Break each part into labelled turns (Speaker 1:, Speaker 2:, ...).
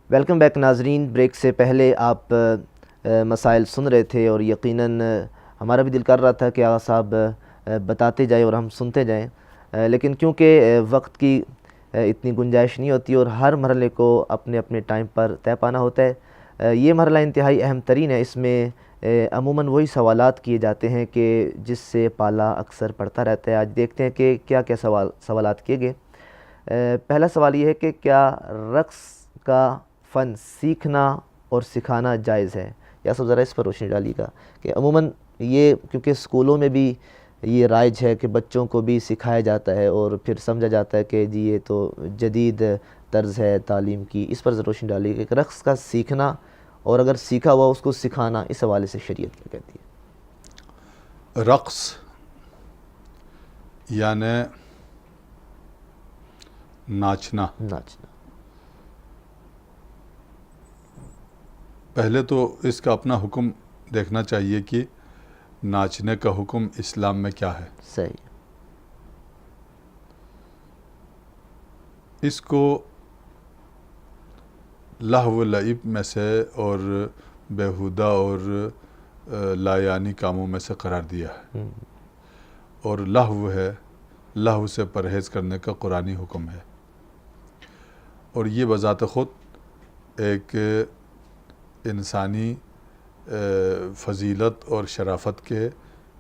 Speaker 1: Welcome back ناظرین. Break سے پہلے آپ مسائل سن رہے تھے اور یقیناً ہمارا بھی دل کر رہا تھا کہ آغا صاحب بتاتے جائیں اور ہم سنتے جائیں، لیکن کیونکہ وقت کی اتنی گنجائش نہیں ہوتی اور ہر مرحلے کو اپنے اپنے ٹائم پر طے پانا ہوتا ہے. یہ مرحلہ انتہائی اہم ترین ہے. اس میں عموماً وہی سوالات کیے جاتے ہیں کہ جس سے پالا اکثر پڑتا رہتا ہے. آج دیکھتے ہیں کہ کیا کیا سوالات کیے گئے. پہلا سوال یہ ہے کہ کیا رقص کا فن سیکھنا اور سکھانا جائز ہے؟ یا سب ذرا اس پر روشنی ڈالیے گا کہ عموماً یہ کیونکہ اسکولوں میں بھی یہ رائج ہے کہ بچوں کو بھی سکھایا جاتا ہے اور پھر سمجھا جاتا ہے کہ جی یہ تو جدید طرز ہے تعلیم کی. اس پر ذرا روشنی ڈالیے گا کہ رقص کا سیکھنا اور اگر سیکھا ہوا اس کو سکھانا، اس حوالے سے شریعت کیا کہتی ہے؟
Speaker 2: رقص یعنی ناچنا. پہلے تو اس کا اپنا حکم دیکھنا چاہیے کہ ناچنے کا حکم اسلام میں کیا ہے.
Speaker 1: صحیح.
Speaker 2: اس کو لہو و لعب میں سے اور بیہودہ اور لایانی کاموں میں سے قرار دیا ہے. اور لہو ہے، لہو سے پرہیز کرنے کا قرآنی حکم ہے. اور یہ بذات خود ایک انسانی فضیلت اور شرافت کے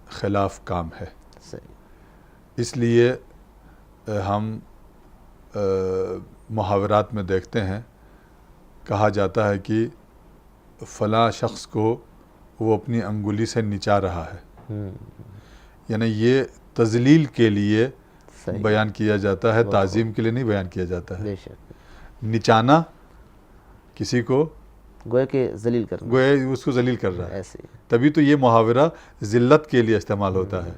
Speaker 2: خلاف کام ہے. اس لیے ہم محاورات میں دیکھتے ہیں، کہا جاتا ہے کہ فلاں شخص کو وہ اپنی انگلی سے نچا رہا ہے. یعنی یہ تذلیل کے لیے بیان کیا جاتا ہے، تعظیم کے لیے نہیں بیان کیا جاتا ہے. نچانا کسی کو
Speaker 1: گویا کہ ذلیل کرنا،
Speaker 2: گویا اس کو ذلیل کر رہا ہے. تبھی تو یہ محاورہ ذلت کے لیے استعمال ہوتا ہے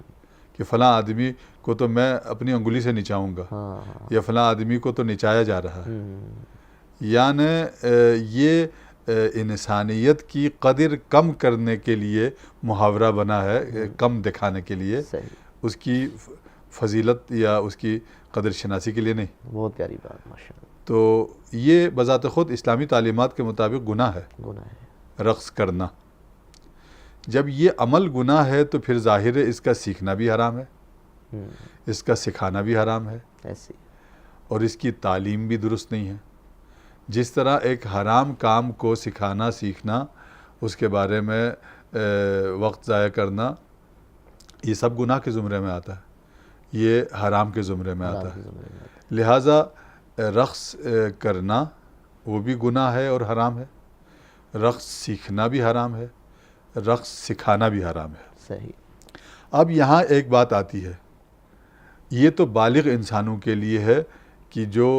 Speaker 2: کہ فلاں آدمی کو تو میں اپنی انگلی سے نچاؤں گا، یا فلاں آدمی کو تو نچایا جا رہا ہے. یعنی یہ انسانیت کی قدر کم کرنے کے لیے محاورہ بنا ہے، کم دکھانے کے لیے، اس کی فضیلت یا اس کی قدر شناسی کے لیے نہیں.
Speaker 1: بہت پیاری بات، ماشاءاللہ.
Speaker 2: تو یہ بذات خود اسلامی تعلیمات کے مطابق گناہ ہے رقص کرنا. جب یہ عمل گناہ ہے تو پھر ظاہر ہے اس کا سیکھنا بھی حرام ہے، اس کا سکھانا بھی حرام ہے، اور اس کی تعلیم بھی درست نہیں ہے. جس طرح ایک حرام کام کو سکھانا، سیکھنا، اس کے بارے میں وقت ضائع کرنا، یہ سب گناہ کے زمرے میں آتا ہے، یہ حرام کے زمرے میں آتا ہے. لہٰذا رقص کرنا وہ بھی گناہ ہے اور حرام ہے، رقص سیکھنا بھی حرام ہے، رقص سکھانا بھی حرام ہے.
Speaker 1: صحیح.
Speaker 2: اب یہاں ایک بات آتی ہے، یہ تو بالغ انسانوں کے لیے ہے کہ جو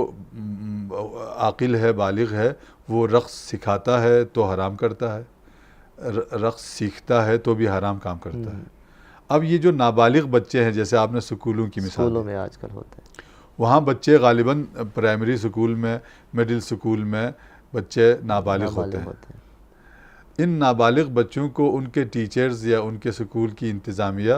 Speaker 2: عاقل ہے، بالغ ہے، وہ رقص سکھاتا ہے تو حرام کرتا ہے، رقص سیکھتا ہے تو بھی حرام کام کرتا ہے. اب یہ جو نابالغ بچے ہیں، جیسے آپ نے سکولوں کی مثال،
Speaker 1: سکولوں میں آج کل ہوتا ہے،
Speaker 2: وہاں بچے غالباً پرائمری سکول میں، مڈل سکول میں بچے نابالغ ہوتے ہیں. ان نابالغ بچوں کو ان کے ٹیچرز یا ان کے سکول کی انتظامیہ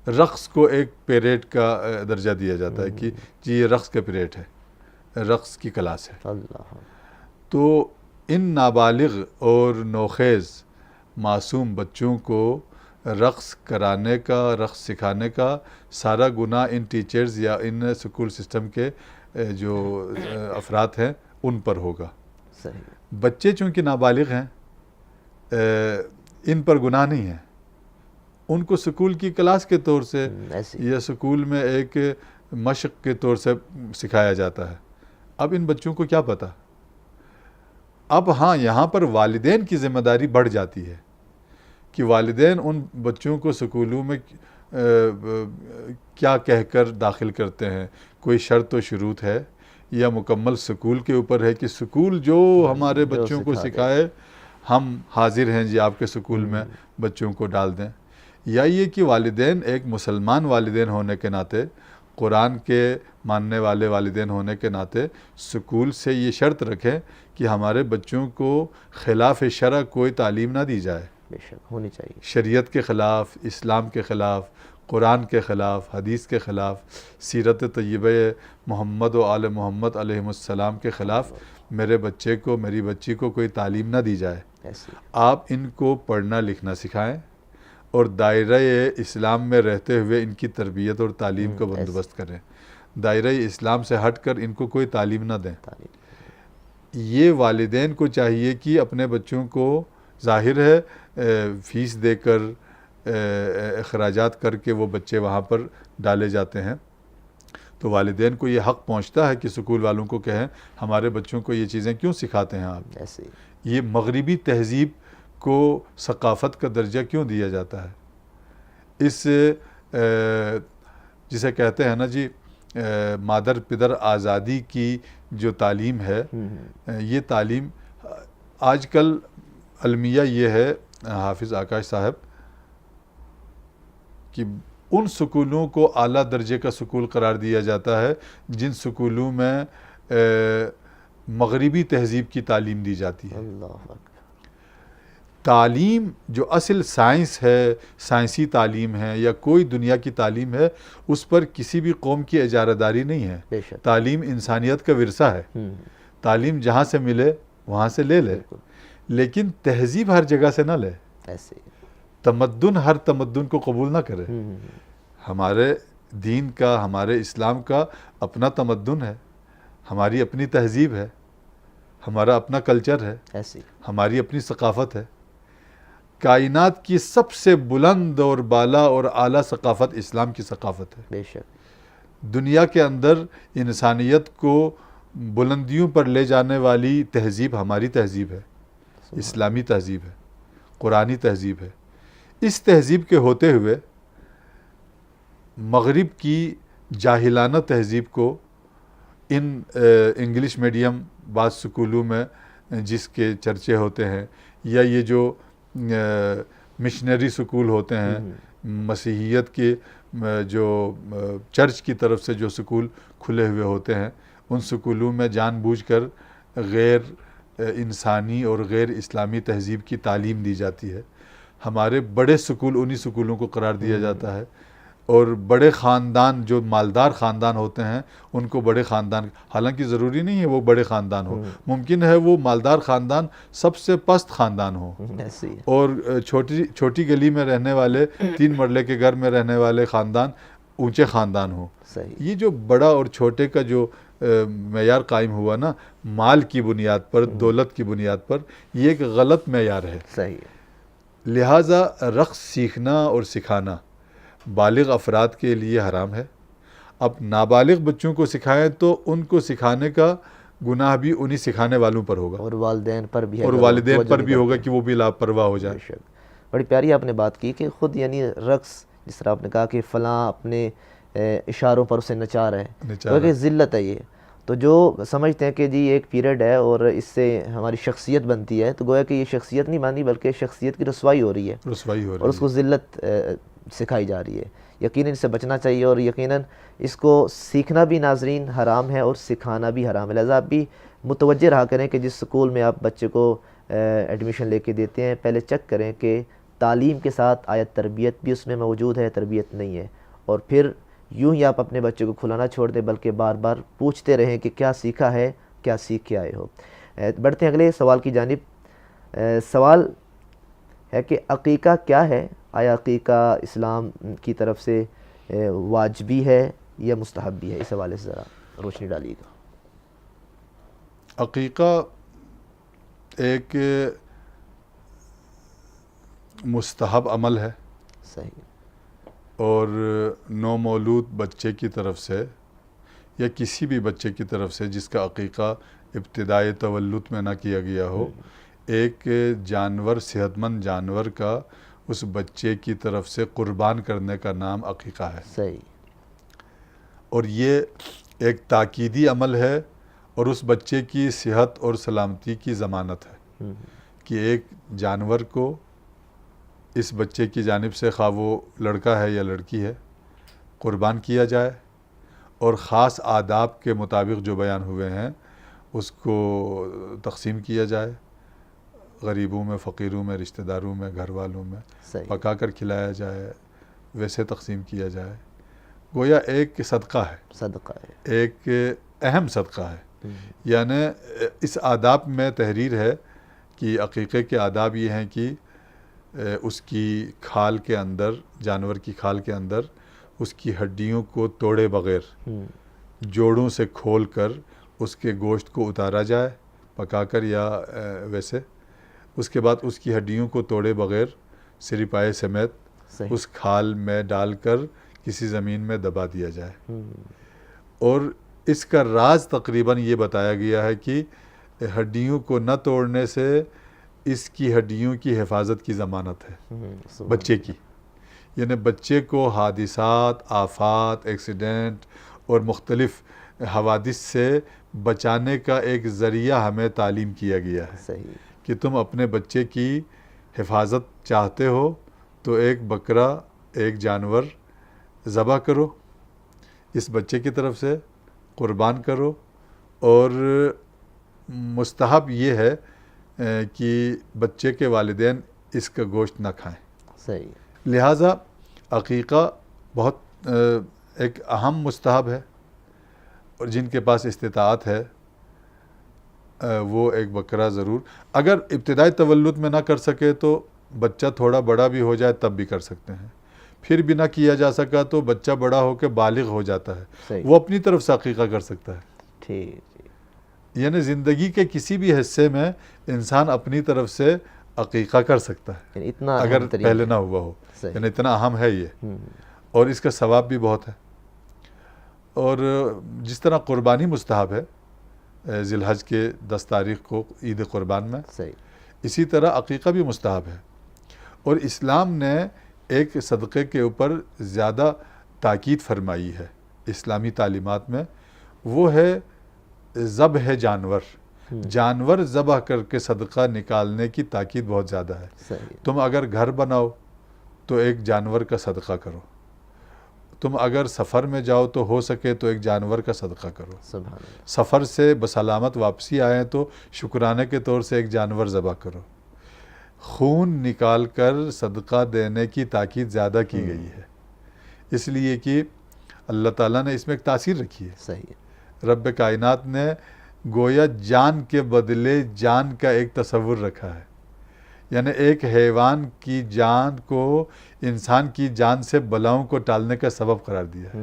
Speaker 2: رقص کو ایک پیریڈ کا درجہ دیا جاتا ہے کہ جی یہ رقص کا پیریڈ ہے، رقص کی کلاس ہے. تو ان نابالغ اور نوخیز معصوم بچوں کو رقص کرانے کا، رقص سکھانے کا سارا گناہ ان ٹیچرز یا ان سکول سسٹم کے جو افراد ہیں ان پر ہوگا. بچے چونکہ نابالغ ہیں، ان پر گناہ نہیں ہے، ان کو سکول کی کلاس کے طور سے یا سکول میں ایک مشق کے طور سے سکھایا جاتا ہے. اب ان بچوں کو کیا پتہ؟ اب ہاں، یہاں پر والدین کی ذمہ داری بڑھ جاتی ہے کہ والدین ان بچوں کو سکولوں میں کیا کہہ کر داخل کرتے ہیں. کوئی شرط و شروط ہے یا مکمل سکول کے اوپر ہے کہ سکول جو ہمارے بچوں کو سکھائے ہم حاضر ہیں جی آپ کے سکول میں بچوں کو ڈال دیں؟ یا یہ کہ والدین ایک مسلمان والدین ہونے کے ناطے، قرآن کے ماننے والے والدین ہونے کے ناطے سکول سے یہ شرط رکھیں کہ ہمارے بچوں کو خلاف شرع کوئی تعلیم نہ دی جائے.
Speaker 1: بے شک ہونی چاہیے. شریعت
Speaker 2: کے خلاف، اسلام کے خلاف، قرآن کے خلاف، حدیث کے خلاف، سیرت طیبہ محمد و آل محمد علیہ السلام کے خلاف میرے بچے کو میری بچی کو کوئی تعلیم نہ دی جائے،
Speaker 1: ایسے
Speaker 2: آپ ان کو پڑھنا لکھنا سکھائیں اور دائرہ اسلام میں رہتے ہوئے ان کی تربیت اور تعلیم کا بندوبست کریں، دائرہ اسلام سے ہٹ کر ان کو کوئی تعلیم نہ دیں۔
Speaker 1: تعلیم
Speaker 2: یہ والدین کو چاہیے کہ اپنے بچوں کو، ظاہر ہے فیس دے کر اخراجات کر کے وہ بچے وہاں پر ڈالے جاتے ہیں، تو والدین کو یہ حق پہنچتا ہے کہ سکول والوں کو کہیں ہمارے بچوں کو یہ چیزیں کیوں سکھاتے ہیں آپ،
Speaker 1: ایسے
Speaker 2: یہ مغربی تہذیب کو ثقافت کا درجہ کیوں دیا جاتا ہے؟ اس جسے کہتے ہیں نا جی مادر پدر آزادی کی جو تعلیم ہے، یہ تعلیم آج کل المیہ یہ ہے حافظ آکاش صاحب کہ ان سکولوں کو اعلیٰ درجے کا سکول قرار دیا جاتا ہے جن سکولوں میں مغربی تہذیب کی تعلیم دی جاتی ہے۔
Speaker 1: اللہ اکبر۔
Speaker 2: تعلیم جو اصل سائنس ہے، سائنسی تعلیم ہے یا کوئی دنیا کی تعلیم ہے، اس پر کسی بھی قوم کی اجارہ داری نہیں ہے۔
Speaker 1: بے شک۔
Speaker 2: تعلیم انسانیت کا ورثہ ہے، تعلیم جہاں سے ملے وہاں سے لے لے، لیکن تہذیب ہر جگہ سے نہ لے،
Speaker 1: ایسے
Speaker 2: تمدن ہر تمدن کو قبول نہ کرے۔ ہمارے دین کا، ہمارے اسلام کا اپنا تمدن ہے، ہماری اپنی تہذیب ہے، ہمارا اپنا کلچر ہے،
Speaker 1: ایسے
Speaker 2: ہماری اپنی ثقافت ہے۔ کائنات کی سب سے بلند اور بالا اور اعلیٰ ثقافت اسلام کی ثقافت ہے۔
Speaker 1: بے شک۔
Speaker 2: دنیا کے اندر انسانیت کو بلندیوں پر لے جانے والی تہذیب ہماری تہذیب ہے، اسلامی تہذیب ہے، قرآنی تہذیب ہے۔ اس تہذیب کے ہوتے ہوئے مغرب کی جاہلانہ تہذیب کو ان انگلش میڈیم بعض سکولوں میں جس کے چرچے ہوتے ہیں، یا یہ جو مشنری سکول ہوتے ہیں، مسیحیت کے جو چرچ کی طرف سے جو سکول کھلے ہوئے ہوتے ہیں، ان سکولوں میں جان بوجھ کر غیر انسانی اور غیر اسلامی تہذیب کی تعلیم دی جاتی ہے۔ ہمارے بڑے سکول انہی سکولوں کو قرار دیا جاتا ہے، اور بڑے خاندان جو مالدار خاندان ہوتے ہیں ان کو بڑے خاندان، حالانکہ ضروری نہیں ہے وہ بڑے خاندان ہو، ممکن ہے وہ مالدار خاندان سب سے پست خاندان ہو، اور چھوٹی گلی میں رہنے والے 3 مرلے کے گھر میں رہنے والے خاندان اونچے خاندان ہو۔ یہ جو بڑا اور چھوٹے کا جو معیار قائم ہوا نا مال کی بنیاد پر، دولت کی بنیاد پر، یہ ایک غلط معیار ہے۔
Speaker 1: صحیح۔
Speaker 2: لہٰذا رقص سیکھنا اور سکھانا بالغ افراد کے لیے حرام ہے۔ اب نابالغ بچوں کو سکھائیں تو ان کو سکھانے کا گناہ بھی انہی سکھانے والوں پر ہوگا،
Speaker 1: اور والدین پر بھی،
Speaker 2: اور والدین پر بھی ہوگا کہ وہ بھی لاپرواہ ہو جائیں۔
Speaker 1: بڑی پیاری آپ نے بات کی کہ خود یعنی رقص، جس طرح آپ نے کہا کہ فلاں اپنے اشاروں پر اسے نچا رہے ہیں، کیونکہ ذلت ہے یہ، تو جو سمجھتے ہیں کہ جی ایک پیریڈ ہے اور اس سے ہماری شخصیت بنتی ہے، تو گویا کہ یہ شخصیت نہیں بنتی بلکہ شخصیت کی رسوائی ہو رہی ہے، اور اس کو ذلت سکھائی جا رہی ہے۔ یقیناً اس سے بچنا چاہیے، اور یقیناً اس کو سیکھنا بھی ناظرین حرام ہے اور سکھانا بھی حرام ہے۔ لہٰذا آپ بھی متوجہ رہا کریں کہ جس سکول میں آپ بچے کو ایڈمیشن لے کے دیتے ہیں، پہلے چیک کریں کہ تعلیم کے ساتھ آیا تربیت بھی اس میں موجود ہے، تربیت نہیں ہے، اور پھر یوں ہی آپ اپنے بچے کو کھلانا چھوڑ دیں، بلکہ بار بار پوچھتے رہیں کہ کیا سیکھا ہے، کیا سیکھ کے آئے ہو۔ بڑھتے ہیں اگلے سوال کی جانب۔ سوال ہے کہ عقیقہ کیا ہے؟ آیا عقیقہ اسلام کی طرف سے واجبی ہے یا مستحبی ہے؟ اس حوالے سے ذرا روشنی ڈالیے گا۔
Speaker 2: عقیقہ ایک مستحب عمل ہے،
Speaker 1: صحیح،
Speaker 2: اور نومولود بچے کی طرف سے یا کسی بھی بچے کی طرف سے جس کا عقیقہ ابتدائی تولد میں نہ کیا گیا ہو، ایک جانور، صحت مند جانور کا اس بچے کی طرف سے قربان کرنے کا نام عقیقہ ہے۔
Speaker 1: صحیح،
Speaker 2: اور یہ ایک تاکیدی عمل ہے، اور اس بچے کی صحت اور سلامتی کی ضمانت ہے کہ ایک جانور کو اس بچے کی جانب سے، خواہ وہ لڑکا ہے یا لڑکی ہے، قربان کیا جائے، اور خاص آداب کے مطابق جو بیان ہوئے ہیں اس کو تقسیم کیا جائے، غریبوں میں، فقیروں میں، رشتہ داروں میں، گھر والوں میں پکا کر کھلایا جائے، ویسے تقسیم کیا جائے۔ گویا ایک صدقہ ہے،
Speaker 1: صدقہ ہے،
Speaker 2: ایک اہم صدقہ ہے، یعنی اس آداب میں تحریر ہے کہ عقیقے کے آداب یہ ہیں کہ اس کی کھال کے اندر، جانور کی کھال کے اندر اس کی ہڈیوں کو توڑے بغیر جوڑوں سے کھول کر اس کے گوشت کو اتارا جائے پکا کر یا ویسے، اس کے بعد اس کی ہڈیوں کو توڑے بغیر سری پائے سمیت اس کھال میں ڈال کر کسی زمین میں دبا دیا جائے۔ اور اس کا راز تقریباً یہ بتایا گیا ہے کہ ہڈیوں کو نہ توڑنے سے اس کی ہڈیوں کی حفاظت کی ضمانت ہے بچے کی، یعنی بچے کو حادثات، آفات، ایکسیڈنٹ اور مختلف حوادث سے بچانے کا ایک ذریعہ ہمیں تعلیم کیا گیا ہے کہ تم اپنے بچے کی حفاظت چاہتے ہو تو ایک بکرا، ایک جانور ذبح کرو، اس بچے کی طرف سے قربان کرو، اور مستحب یہ ہے کہ بچے کے والدین اس کا گوشت نہ کھائیں۔ لہٰذا عقیقہ بہت ایک اہم مستحب ہے، اور جن کے پاس استطاعت ہے وہ ایک بکرا ضرور، اگر ابتدائی تولد میں نہ کر سکے تو بچہ تھوڑا بڑا بھی ہو جائے تب بھی کر سکتے ہیں، پھر بھی نہ کیا جا سکا تو بچہ بڑا ہو کے بالغ ہو جاتا ہے، وہ اپنی طرف سے عقیقہ کر سکتا ہے۔ یعنی زندگی کے کسی بھی حصے میں انسان اپنی طرف سے عقیقہ کر سکتا ہے اگر پہلے نہ ہوا ہو، یعنی اتنا اہم ہے یہ، اور اس کا ثواب بھی بہت ہے۔ اور جس طرح قربانی مستحب ہے ذی الحج کے 10 تاریخ کو عید قربان میں، اسی طرح عقیقہ بھی مستحب ہے، اور اسلام نے ایک صدقے کے اوپر زیادہ تاکید فرمائی ہے اسلامی تعلیمات میں، وہ ہے ذبح جانور ذبح کر کے صدقہ نکالنے کی تاکید بہت زیادہ ہے۔ تم اگر گھر بناؤ تو ایک جانور کا صدقہ کرو، تم اگر سفر میں جاؤ تو ہو سکے تو ایک جانور کا صدقہ کرو، سفر سے بسلامت واپسی آئیں تو شکرانے کے طور سے ایک جانور ذبح کرو۔ خون نکال کر صدقہ دینے کی تاکید زیادہ کی گئی ہے، اس لیے کہ اللہ تعالیٰ نے اس میں ایک تاثیر رکھی ہے۔ رب کائنات نے گویا جان کے بدلے جان کا ایک تصور رکھا ہے، یعنی ایک حیوان کی جان کو انسان کی جان سے بلاؤں کو ٹالنے کا سبب قرار دیا ہے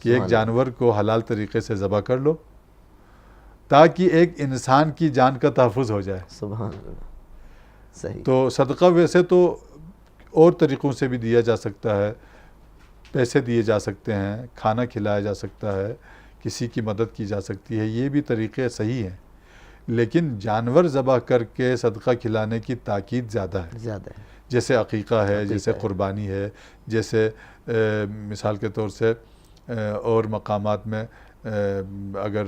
Speaker 2: کہ ایک جانور کو حلال طریقے سے ذبح کر لو تاکہ ایک انسان کی جان کا تحفظ ہو جائے۔
Speaker 1: سبحان اللہ۔
Speaker 2: تو صدقہ ویسے تو اور طریقوں سے بھی دیا جا سکتا ہے، پیسے دیے جا سکتے ہیں، کھانا کھلایا جا سکتا ہے، کسی کی مدد کی جا سکتی ہے، یہ بھی طریقے صحیح ہیں، لیکن جانور ذبح کر کے صدقہ کھلانے کی تاکید زیادہ ہے، جیسے عقیقہ ہے، جیسے قربانی ہے، جیسے مثال کے طور سے اور مقامات میں اگر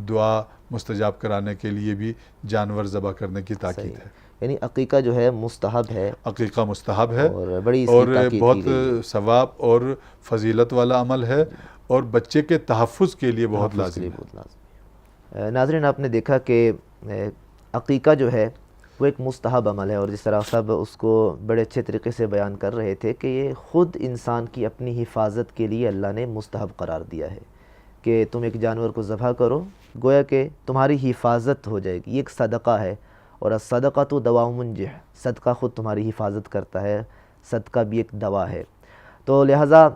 Speaker 2: دعا مستجاب کرانے کے لیے بھی جانور ذبح کرنے کی تاکید ہے۔
Speaker 1: یعنی عقیقہ جو ہے مستحب ہے،
Speaker 2: عقیقہ مستحب ہے
Speaker 1: اور
Speaker 2: بہت ثواب اور فضیلت والا عمل ہے، اور بچے کے تحفظ کے لیے بہت لازمی ہے۔
Speaker 1: ناظرین، آپ نے دیکھا کہ عقیقہ جو ہے وہ ایک مستحب عمل ہے، اور جس طرح سب اس کو بڑے اچھے طریقے سے بیان کر رہے تھے کہ یہ خود انسان کی اپنی حفاظت کے لیے اللہ نے مستحب قرار دیا ہے کہ تم ایک جانور کو ذبح کرو، گویا کہ تمہاری حفاظت ہو جائے گی، یہ ایک صدقہ ہے، اور الصدقہ تو دوا منجح، صدقہ خود تمہاری حفاظت کرتا ہے، صدقہ بھی ایک دوا ہے۔ تو لہٰذا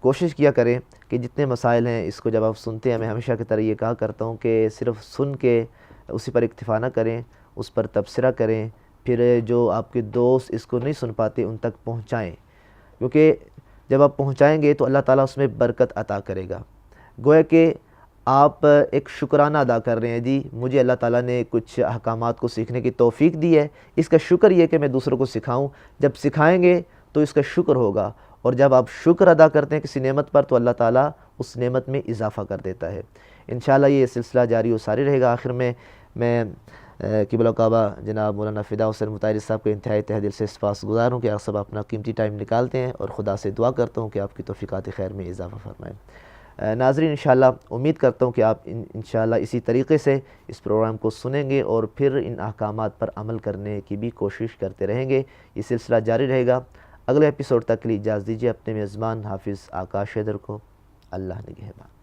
Speaker 1: کوشش کیا کریں کہ جتنے مسائل ہیں اس کو جب آپ سنتے ہیں، میں ہمیشہ کی طرح یہ کہا کرتا ہوں کہ صرف سن کے اسی پر اکتفا نہ کریں، اس پر تبصرہ کریں، پھر جو آپ کے دوست اس کو نہیں سن پاتے ان تک پہنچائیں، کیونکہ جب آپ پہنچائیں گے تو اللہ تعالیٰ اس میں برکت عطا کرے گا۔ گویا کہ آپ ایک شکرانہ ادا کر رہے ہیں، جی مجھے اللہ تعالیٰ نے کچھ احکامات کو سیکھنے کی توفیق دی ہے، اس کا شکر یہ کہ میں دوسروں کو سکھاؤں، جب سکھائیں گے تو اس کا شکر ہوگا، اور جب آپ شکر ادا کرتے ہیں کسی نعمت پر تو اللہ تعالیٰ اس نعمت میں اضافہ کر دیتا ہے۔ انشاءاللہ یہ سلسلہ جاری و ساری رہے گا۔ آخر میں قبلہ کعبہ جناب مولانا فدا حسین مطہری صاحب کو انتہائی تہ دل سے سپاسگزار ہوں کہ آپ سب اپنا قیمتی ٹائم نکالتے ہیں، اور خدا سے دعا کرتا ہوں کہ آپ کی توفیقات خیر میں اضافہ فرمائیں۔ ناظرین، انشاءاللہ امید کرتا ہوں کہ آپ انشاءاللہ اسی طریقے سے اس پروگرام کو سنیں گے اور پھر ان احکامات پر عمل کرنے کی بھی کوشش کرتے رہیں گے۔ یہ سلسلہ جاری رہے گا۔ اگلے ایپیسوڈ تک کے لیے اجازت دیجیے اپنے میزبان حافظ آکاش حیدر کو۔ اللہ نگہبان۔